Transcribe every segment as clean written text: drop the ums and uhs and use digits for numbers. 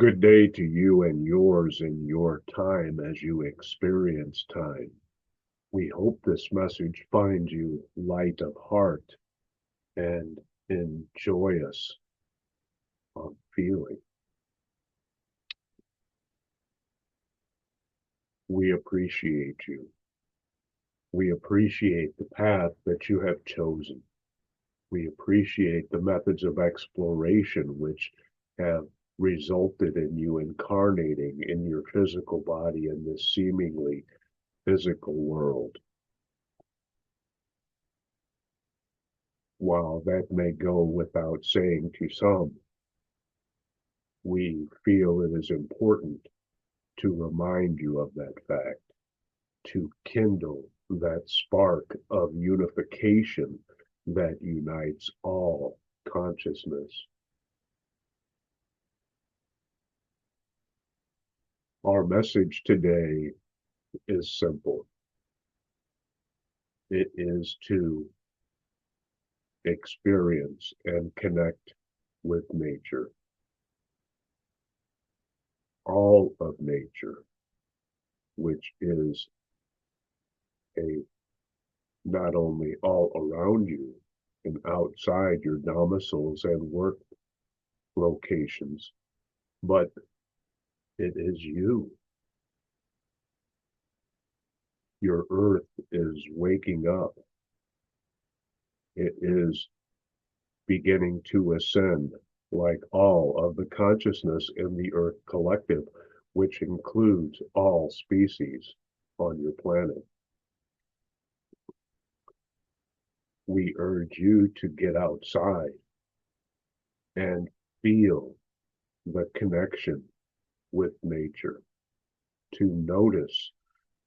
Good day to you and yours in your time as you experience time. We hope this message finds you light of heart and joyous of feeling. We appreciate you. We appreciate the path that you have chosen. We appreciate the methods of exploration which have resulted in you incarnating in your physical body in this seemingly physical world. While that may go without saying to some, we feel it is important to remind you of that fact, to kindle that spark of unification that unites all consciousness. Our message today is simple. It is to experience and connect with nature. All of nature, which is not only all around you and outside your domiciles and work locations, but it is you. Your earth is waking up. It is beginning to ascend like all of the consciousness in the earth collective, which includes all species on your planet. We urge you to get outside and feel the connection with nature, to notice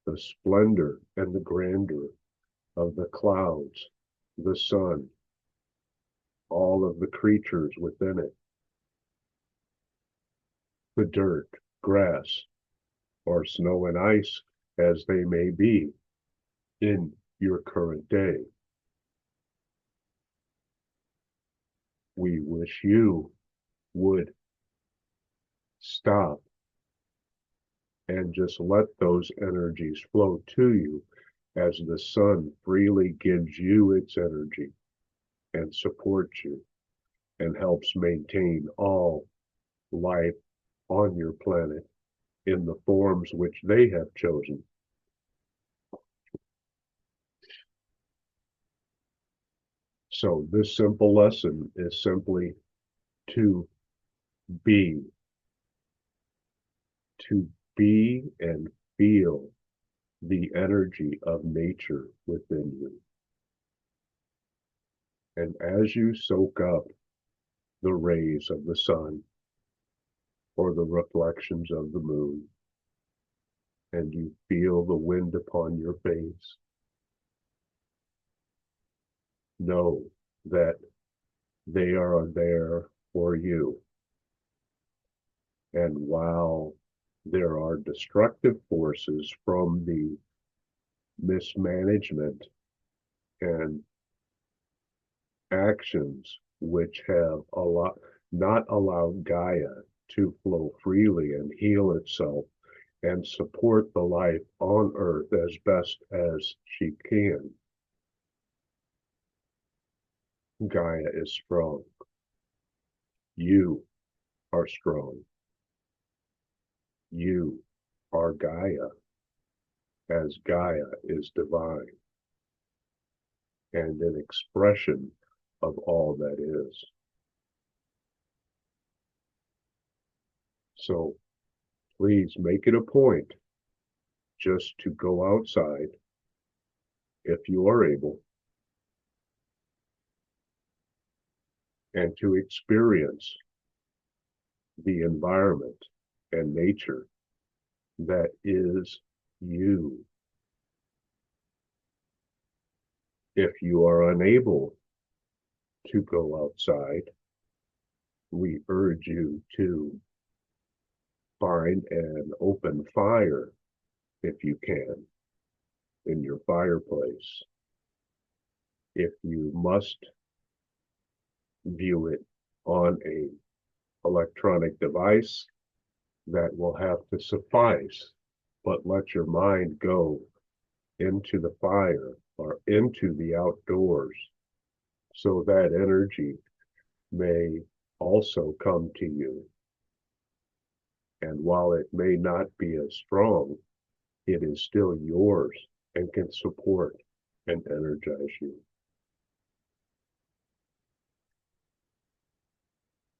the splendor and the grandeur of the clouds, the sun, all of the creatures within it, the dirt, grass, or snow and ice as they may be in your current day. We wish you would stop and just let those energies flow to you as the sun freely gives you its energy and supports you and helps maintain all life on your planet in the forms which they have chosen. So this simple lesson is simply to be and feel the energy of nature within you. And as you soak up the rays of the sun or the reflections of the moon, and you feel the wind upon your face, know that they are there for you. And while there are destructive forces from the mismanagement and actions which have not allowed Gaia to flow freely and heal itself and support the life on Earth as best as she can, Gaia is strong. You are strong. You are Gaia, as Gaia is divine and an expression of all that is. So please make it a point just to go outside if you are able and to experience the environment and nature that is you. If you are unable to go outside, we urge you to find an open fire, if you can, in your fireplace. If you must view it on a electronic device, that will have to suffice, but let your mind go into the fire or into the outdoors so that energy may also come to you. And while it may not be as strong, it is still yours and can support and energize you.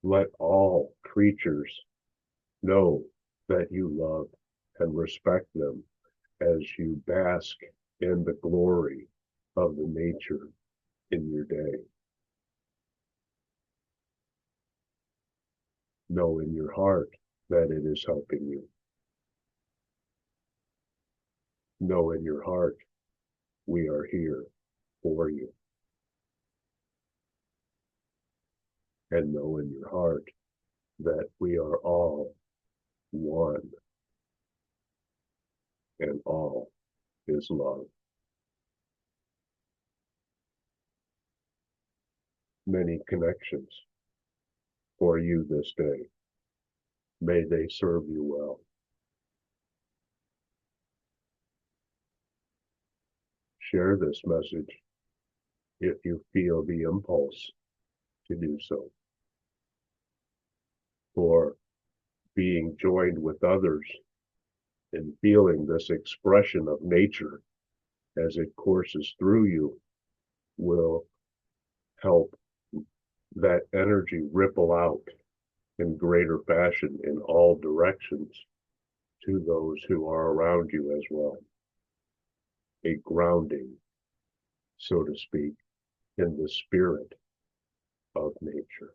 Let all creatures know that you love and respect them as you bask in the glory of the nature in your day. Know in your heart that it is helping you. Know in your heart we are here for you. And know in your heart that we are all one, and all is love. Many connections for you this day. May they serve you well. Share this message if you feel the impulse to do so. For being joined with others in feeling this expression of nature as it courses through you will help that energy ripple out in greater fashion in all directions to those who are around you as well. A grounding, so to speak, in the spirit of nature.